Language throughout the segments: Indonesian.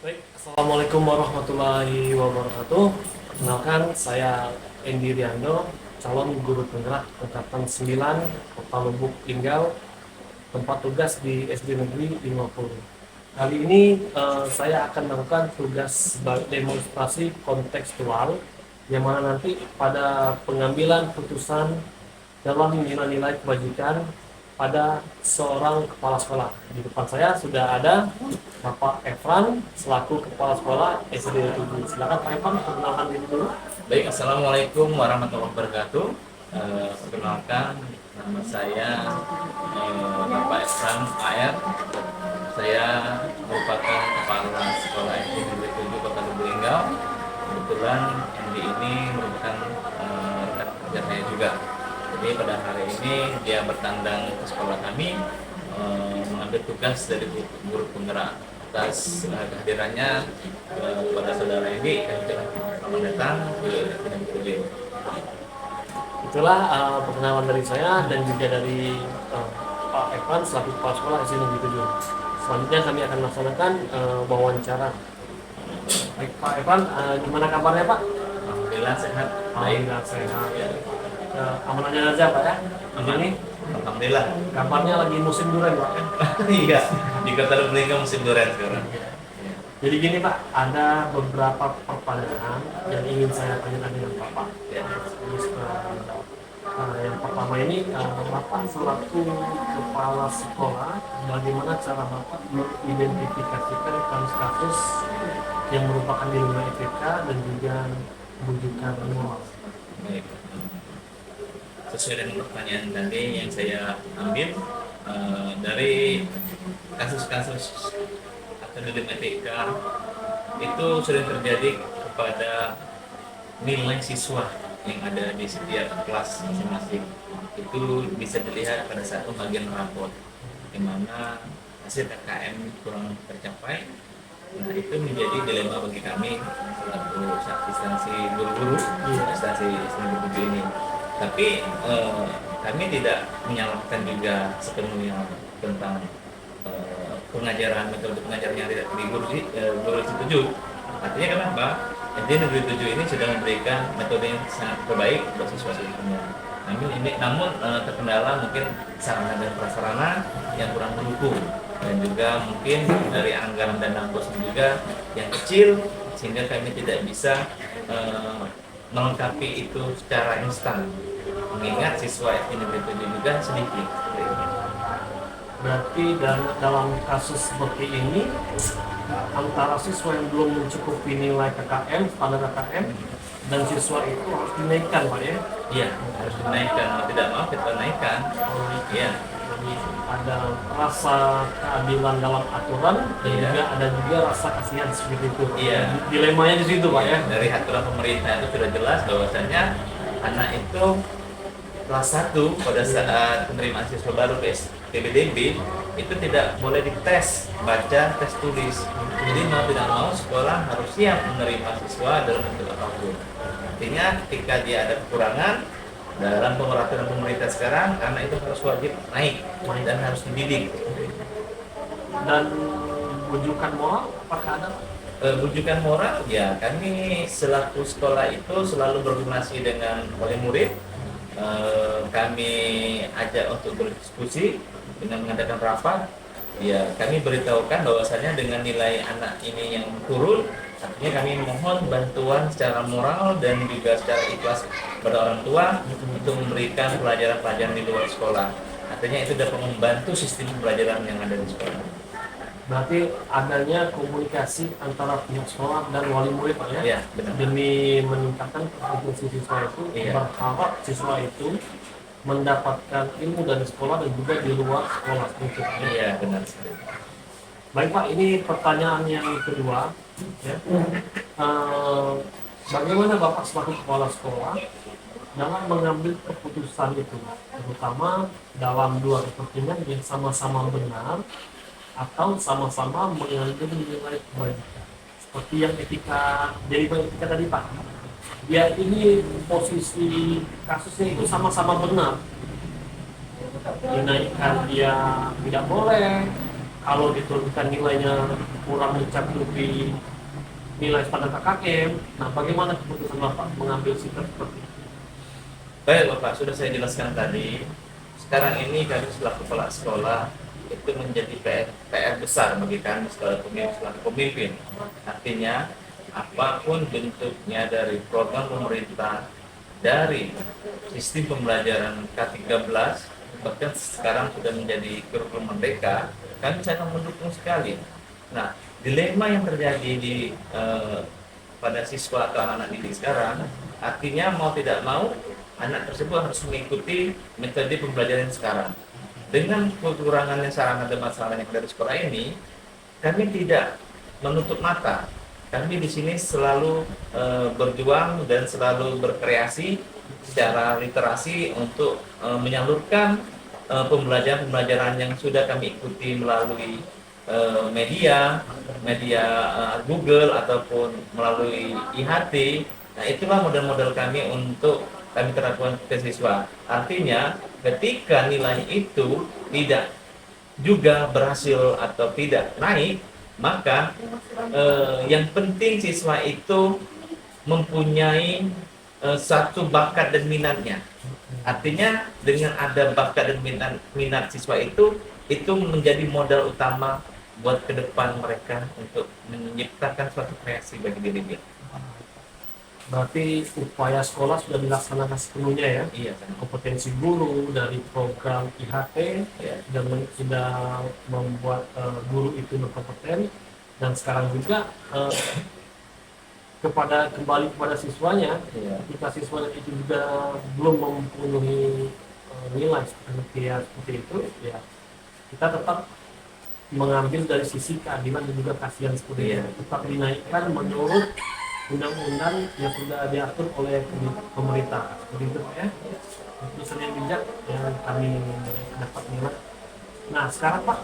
Baik, Assalamualaikum warahmatullahi wabarakatuh. Perkenalkan, saya Endi Riando, calon guru penggerak angkatan 9, Kota Lubuk Linggau, tempat tugas di SD Negeri 50. Kali ini saya akan melakukan tugas demonstrasi kontekstual, yang mana nanti pada pengambilan putusan dalam nilai-nilai kebajikan pada seorang kepala sekolah. Di depan saya sudah ada Bapak Efran selaku kepala sekolah SD 7. Silakan Pak Efran perkenalkan diri dulu. Baik, Assalamualaikum warahmatullahi wabarakatuh. Perkenalkan, nama saya Bapak Efran AR. Saya merupakan kepala sekolah SD Negeri 7 Kota Lubuk Linggau. Kebetulan MD ini merupakan rekan kerja saya juga. Jadi pada hari ini dia bertandang ke sekolah kami mengambil tugas dari guru penggerak. Atas kehadirannya kepada saudara ini, selamat datang ke Kedai. Itulah perkenalan dari saya dan juga dari Pak Efran selaku kepala sekolah SD Negeri 7. Selanjutnya kami akan melaksanakan wawancara. Baik Pak Efran, gimana kabarnya Pak? Alhamdulillah sehat. Baik. Alhamdulillah sehat. Aman aja Pak ya. Di sini Alhamdulillah. kabarnya lagi musim durian Pak. Iya, di Kota Lubuk Linggau musim durian sekarang. Jadi gini Pak, ada beberapa pertanyaan yang ingin saya tanyakan dengan Bapak. Ya. Yang pertama ini, Bapak selaku kepala sekolah, bagaimana cara Bapak mengidentifikasikan kasus-kasus yang merupakan nilai IPK dan juga rujukan moral? Baik. Sesuai dengan pertanyaan tadi yang saya ambil dari kasus-kasus atau nilai IPK itu sering terjadi kepada nilai siswa yang ada di setiap kelas masing-masing. Itu bisa dilihat pada saat pembagian raport, di mana hasil KKM kurang tercapai. Nah, itu menjadi dilema bagi kami selaku instansi guru-guru instansi SD ini. Tapi kami tidak menyalahkan juga sepenuhnya tentang pengajaran, metode pengajaran yang tidak di guru 7. Artinya kenapa? SD Negeri 7 ini sudah memberikan metode yang sangat terbaik untuk siswa-siswanya. Namun terkendala mungkin sarana dan prasarana yang kurang mendukung, dan juga mungkin dari anggaran dana kos juga yang kecil, sehingga kami tidak bisa melengkapi itu secara instan, mengingat siswa SD Negeri 7 juga sedikit. Berarti dalam kasus seperti ini, antara siswa yang belum mencukupi nilai KKM, standar KKM, dan siswa itu harus dinaikkan Pak ya? Iya, harus dinaikkan, mau tidak mau kita naikkan. Iya. Jadi ada rasa keadilan dalam aturan dan Iya. juga ada juga rasa kasihan seperti itu. Iya. Dilemanya di situ Pak ya? Dari aturan pemerintah itu sudah jelas bahwasanya anak itu kelas 1 pada saat penerimaan siswa baru ke PBDB itu tidak boleh dites baca, tes tulis. Jadi mau tidak mau sekolah harus siap menerima siswa dalam bentuk apapun. Artinya ketika dia ada kekurangan dalam peraturan pemerintah sekarang, karena itu harus wajib naik dan harus dididik. Dan rujukan moral apakah ada? Rujukan moral ya, kami selaku sekolah itu selalu berkoordinasi dengan wali murid. Kami ajak untuk berdiskusi dengan mengadakan rapat. Ya, kami beritahukan bahwasannya dengan nilai anak ini yang turun, artinya kami mohon bantuan secara moral dan juga secara ikhlas kepada orang tua untuk memberikan pelajaran-pelajaran di luar sekolah. Artinya itu dapat membantu sistem pembelajaran yang ada di sekolah. Berarti adanya komunikasi antara pihak sekolah dan wali murid Pak ya? Iya, benar. Demi meningkatkan kompetensi siswa itu, Iya. berharap siswa itu mendapatkan ilmu dari sekolah dan juga di luar sekolah itu. Iya, benar sekali. Baik Pak, ini pertanyaan yang kedua. Ya. Bagaimana Bapak selaku kepala sekolah dalam mengambil keputusan itu, terutama dalam dua kepentingan yang sama-sama benar atau sama-sama mengandung nilai kebaikan, seperti yang jadi etika tadi Pak. Ya ini posisi kasusnya itu sama-sama benar, dinaikkan dia tidak boleh, kalau diturunkan nilainya kurang mencakupi nilai standar KKM. Nah, bagaimana keputusan Bapak mengambil sikap seperti itu? Baik Bapak, sudah saya jelaskan tadi. Sekarang ini kami selaku kepala sekolah itu menjadi PR besar bagi kami selaku pemimpin. Artinya apapun bentuknya dari program pemerintah, dari sistem pembelajaran K13, bahkan sekarang sudah menjadi kurikulum merdeka, kami sangat mendukung sekali. Nah, dilema yang terjadi pada siswa atau anak-anak didik sekarang, artinya mau tidak mau anak tersebut harus mengikuti metode pembelajaran sekarang. Dengan kekurangannya sarana dan masalah yang ada di sekolah ini, kami tidak menutup mata. Kami di sini selalu berjuang dan selalu berkreasi secara literasi untuk menyalurkan pembelajaran-pembelajaran yang sudah kami ikuti melalui media Google ataupun melalui IHT. Nah, itulah model-model kami untuk kami terapkan ke siswa. Artinya, ketika nilai itu tidak juga berhasil atau tidak naik, maka yang penting siswa itu mempunyai satu bakat dan minatnya. Artinya dengan ada bakat dan minat siswa itu menjadi modal utama buat ke depan mereka untuk menciptakan suatu kreasi bagi diri dia. Berarti upaya sekolah sudah dilaksanakan sepenuhnya ya? Iya, kan? Kompetensi guru dari program IHT Iya. sudah membuat guru itu berkompeten, dan sekarang juga kembali kepada siswanya. Iya. Jika siswanya itu juga belum memenuhi nilai seperti itu, ya kita tetap mengambil dari sisi keadilan dan juga kasihan seperti Iya. itu, tetap dinaikkan menurut undang-undang yang sudah diatur oleh pemerintah seperti itu Pak ya. Keputusan yang bijak yang kami dapat nilai. Nah sekarang Pak,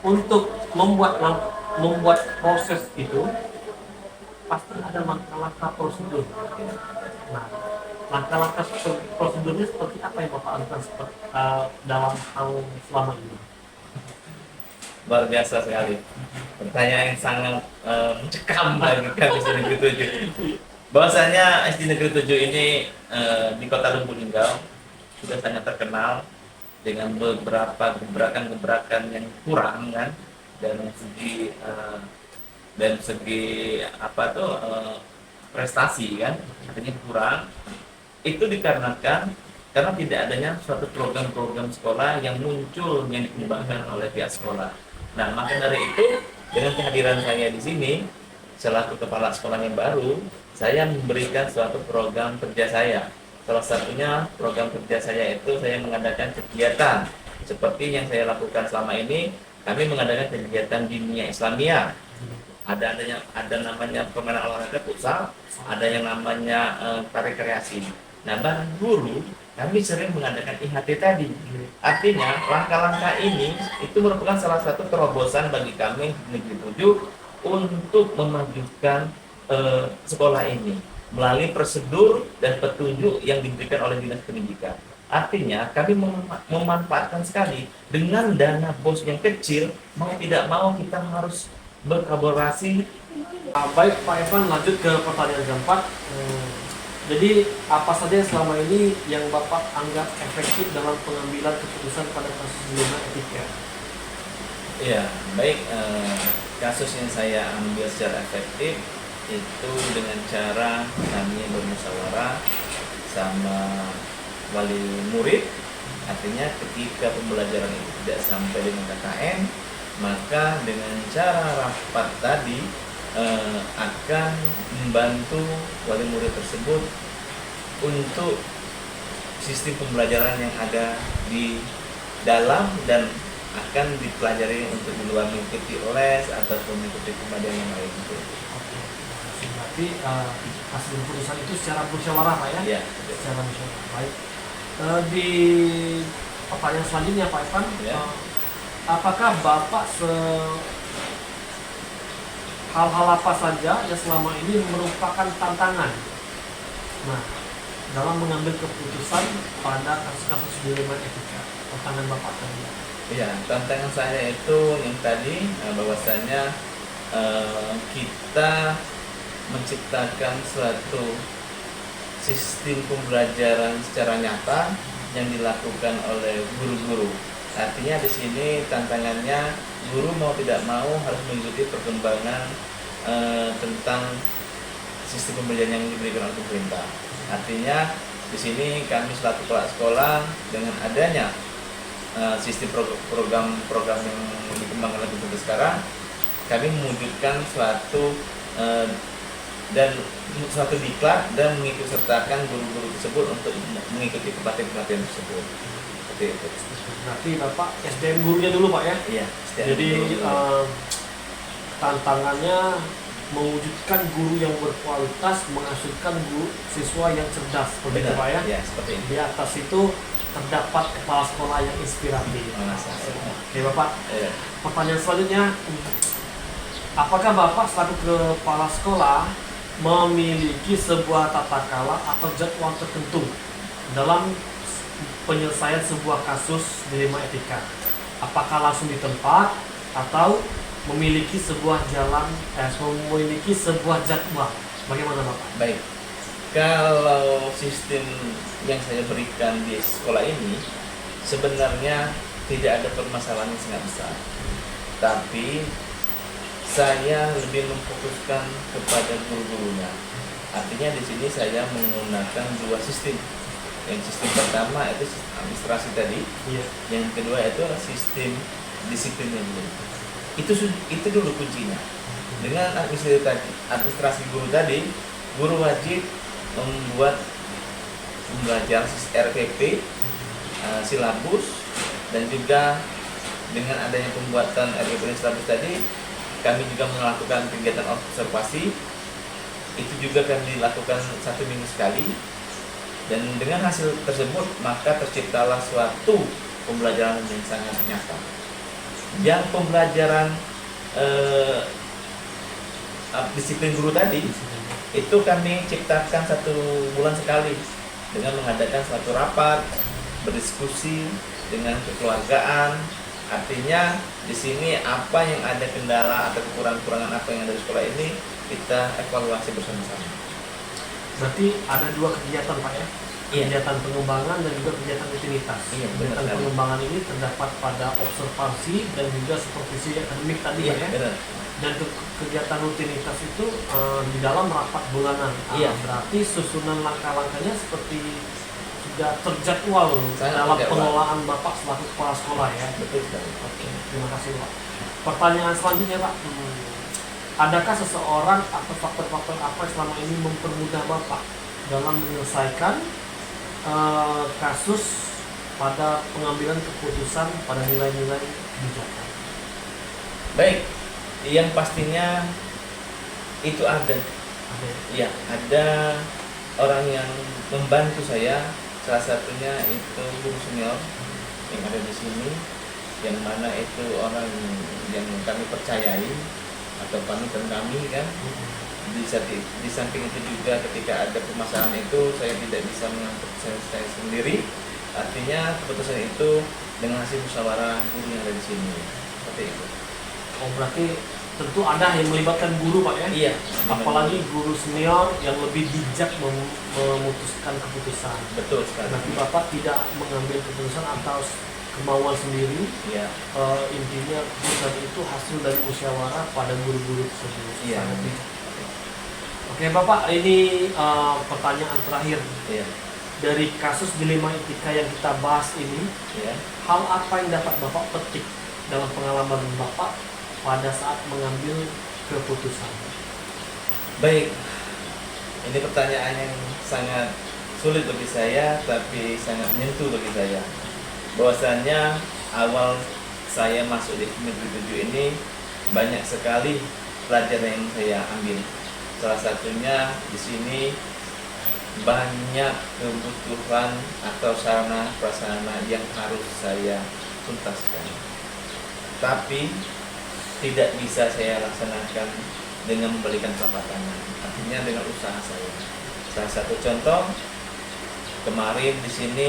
untuk membuat proses itu pasti ada langkah-langkah prosedur. Nah, langkah-langkah prosedurnya seperti apa yang Bapak lakukan dalam hal selama ini? Luar biasa sekali. Pertanyaan yang sangat mencekam bagi kami SD Negeri 7. Bahwasanya SD Negeri 7 ini di Kota Lubuk Linggau sudah sangat terkenal dengan beberapa gebrakan-gebrakan yang kurang kan, dan segi prestasi kan, artinya kurang. Itu dikarenakan karena tidak adanya suatu program-program sekolah yang muncul yang dikembangkan oleh pihak sekolah. Nah, maka dari itu dengan kehadiran saya di sini selaku kepala sekolah yang baru, saya memberikan suatu program kerja saya. Salah satunya program kerja saya itu saya mengadakan kegiatan seperti yang saya lakukan selama ini. Kami mengadakan kegiatan diniyah Islamiyah. Ada namanya permainan olahraga futsal, ada yang namanya tari kreasi. Nah, bareng guru kami sering mengadakan IHT tadi. Artinya langkah-langkah ini itu merupakan salah satu terobosan bagi kami di Negeri 7 untuk memajukan sekolah ini melalui prosedur dan petunjuk yang diberikan oleh Dinas Pendidikan. Artinya kami memanfaatkan sekali dengan dana BOS yang kecil, mau tidak mau kita harus berkolaborasi. Baik Pak Evan, lanjut ke pertanyaan keempat. Jadi apa saja selama ini yang Bapak anggap efektif dalam pengambilan keputusan pada kasus dilema etika? Ya, baik, kasus yang saya ambil secara efektif itu dengan cara kami bermusyawarah sama wali murid. Artinya ketika pembelajaran itu tidak sampai dengan KKN, maka dengan cara rapat tadi akan membantu wali murid tersebut untuk sistem pembelajaran yang ada di dalam dan akan dipelajari untuk di luar, mengikuti les ataupun mengikuti pembelajaran yang lain itu. Berarti hasil keputusan itu secara musyawarah Pak ya? Ya, secara musyawarah. Baik. Di pertanyaan selanjutnya Pak Evan, ya. Apakah Bapak hal-hal apa saja yang selama ini merupakan tantangan? Nah, dalam mengambil keputusan pada kasus-kasus dilema etika? Pertanyaan Bapak tadi. Ya, tantangan saya itu yang tadi bahwasanya kita menciptakan suatu sistem pembelajaran secara nyata yang dilakukan oleh guru-guru. Artinya di sini tantangannya guru mau tidak mau harus mengikuti perkembangan tentang sistem pembelajaran yang diberikan oleh pemerintah. Artinya di sini kami selaku kepala sekolah dengan adanya sistem program-program yang dikembangkan oleh pemerintah sekarang, kami mewujudkan suatu diklat dan mengikut sertakan guru-guru tersebut untuk mengikuti pelatihan tersebut. Seperti itu. Berarti Bapak SDM gurunya dulu Pak ya? Iya. Jadi tantangannya mewujudkan guru yang berkualitas, menghasilkan guru siswa yang cerdas, seperti itu Pak ya? Ya, seperti itu. Di atas itu terdapat kepala sekolah yang inspiratif. Oke Bapak, pertanyaan selanjutnya, apakah Bapak selaku kepala sekolah memiliki sebuah tata cara atau jadwal tertentu dalam penyelesaian sebuah kasus dilema etika? Apakah langsung di tempat atau memiliki sebuah memiliki sebuah jadwal? Bagaimana Bapak? Baik. Kalau sistem yang saya berikan di sekolah ini sebenarnya tidak ada permasalahan yang sangat besar. Tapi saya lebih memfokuskan kepada guru-gurunya. Artinya di sini saya menggunakan dua sistem. Yang sistem pertama itu sistem administrasi tadi, yang kedua itu sistem disiplinnya dulu. Itu dulu kuncinya. Dengan administrasi guru tadi, guru wajib membuat pembelajaran RPP, silabus, dan juga dengan adanya pembuatan RPP dan silabus tadi, kami juga melakukan kegiatan observasi. Itu juga kami lakukan 1 minggu sekali. Dan dengan hasil tersebut maka terciptalah suatu pembelajaran yang sangat nyata. Yang pembelajaran disiplin guru tadi itu kami ciptakan 1 bulan sekali dengan mengadakan suatu rapat, berdiskusi dengan kekeluargaan. Artinya di sini apa yang ada kendala atau kekurangan apa yang ada di sekolah ini kita evaluasi bersama-sama. Berarti ada 2 kegiatan Pak ya? Iya. Kegiatan pengembangan dan juga kegiatan rutinitas. Iya, kegiatan benar. pengembangan ini terdapat pada observasi dan juga supervisi akademik tadi Iya, Pak ya? benar. Dan kegiatan rutinitas itu di dalam rapat bulanan. Iya. Berarti susunan langkah-langkahnya seperti sudah terjadwal Sangat dalam terjadwal. pengelolaan Bapak selaku kepala sekolah ya. Betul sekali. Oke, terima kasih Pak. Pertanyaan selanjutnya Pak, adakah seseorang atau faktor-faktor apa yang selama ini mempermudah Bapak dalam menyelesaikan kasus pada pengambilan keputusan pada nilai-nilai kebijakan? Baik, yang pastinya itu ada. Ya, ada orang yang membantu saya. Salah satunya itu guru senior yang ada di sini, yang mana itu orang yang kami percayai atau panutan kami kan. Di samping itu juga ketika ada permasalahan itu saya tidak bisa mengatur saya sendiri. Artinya keputusan itu dengan hasil musyawarah guru yang ada di sini. Seperti itu. Oh, berarti tentu ada yang melibatkan guru Pak ya? Iya. Apalagi guru senior yang lebih bijak memutuskan keputusan. Betul sekali. Berarti Bapak tidak mengambil keputusan atau kemauan sendiri. Iya. Intinya keputusan itu hasil dari musyawarah pada guru-guru tersebut. Iya. Sangat bijak. Oke Bapak, ini pertanyaan terakhir. Iya. Dari kasus dilema etika yang kita bahas ini, Iya. hal apa yang dapat Bapak petik dalam pengalaman Bapak pada saat mengambil keputusan? Baik, ini pertanyaan yang sangat sulit bagi saya, tapi sangat menyentuh bagi saya. Bahwasanya awal saya masuk di Negeri 7 ini banyak sekali pelajaran yang saya ambil. Salah satunya di sini banyak kebutuhan atau sarana prasarana yang harus saya tuntaskan, tapi tidak bisa saya laksanakan dengan memberikan telapak tangan. Artinya dengan usaha saya. Salah satu contoh, kemarin di sini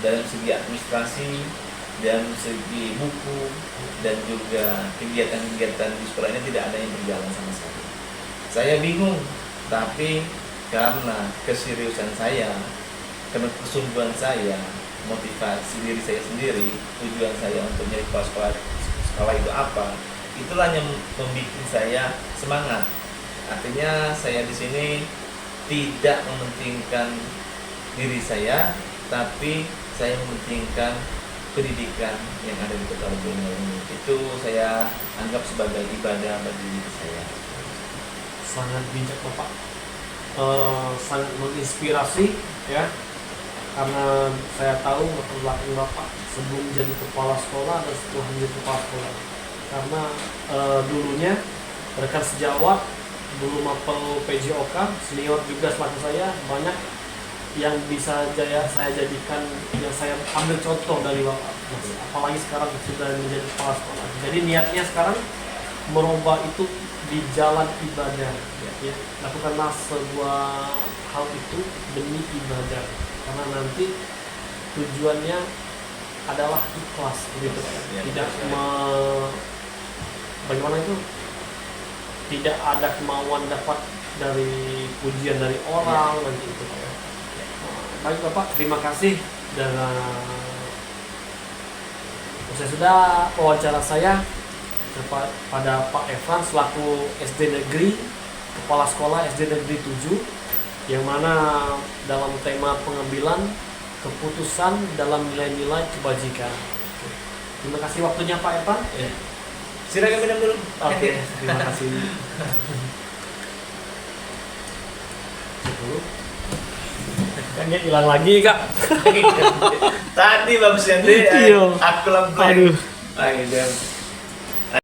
dalam segi administrasi dan segi buku dan juga kegiatan-kegiatan di sekolah ini tidak ada yang berjalan sama sekali. Saya bingung, tapi karena keseriusan saya, karena kesungguhan saya, motivasi diri saya sendiri, tujuan saya untuk menjadi kepala sekolah itu apa, itulah yang membuat saya semangat. Artinya saya di sini tidak mementingkan diri saya, tapi saya mementingkan pendidikan yang ada di Kota Lubulingga ini. Itu saya anggap sebagai ibadah bagi diri saya. Sangat bijak Bapak, sangat menginspirasi ya, karena saya tahu latar belakang Bapak sebelum jadi kepala sekolah dan setelah menjadi kepala sekolah. Karena dulunya rekan sejawat, dulu mapel PJOK, senior juga selaku saya, banyak yang bisa saya jadikan, yang saya ambil contoh dari Bapak. Apalagi sekarang sudah menjadi kepala sekolah. Jadi niatnya sekarang merubah itu di jalan ibadah, ya. Lakukanlah sebuah hal itu demi ibadah, karena nanti tujuannya adalah ikhlas, gitu. Tidak bagaimana itu, tidak ada kemauan dapat dari pujian dari orang, nanti itu. Baik Bapak, terima kasih. Dan saya sudah wawancara saya kepada Pak Evan selaku SD Negeri, Kepala Sekolah SD Negeri 7, yang mana dalam tema pengambilan keputusan dalam nilai-nilai kebajikan. Terima kasih waktunya Pak Evan. Ya. Silakan minum dulu. Oke, terima kasih. Kan dia hilang lagi Kak. Tadi Bapak Sandi, Iya. aku lampu. Aduh. Ayo,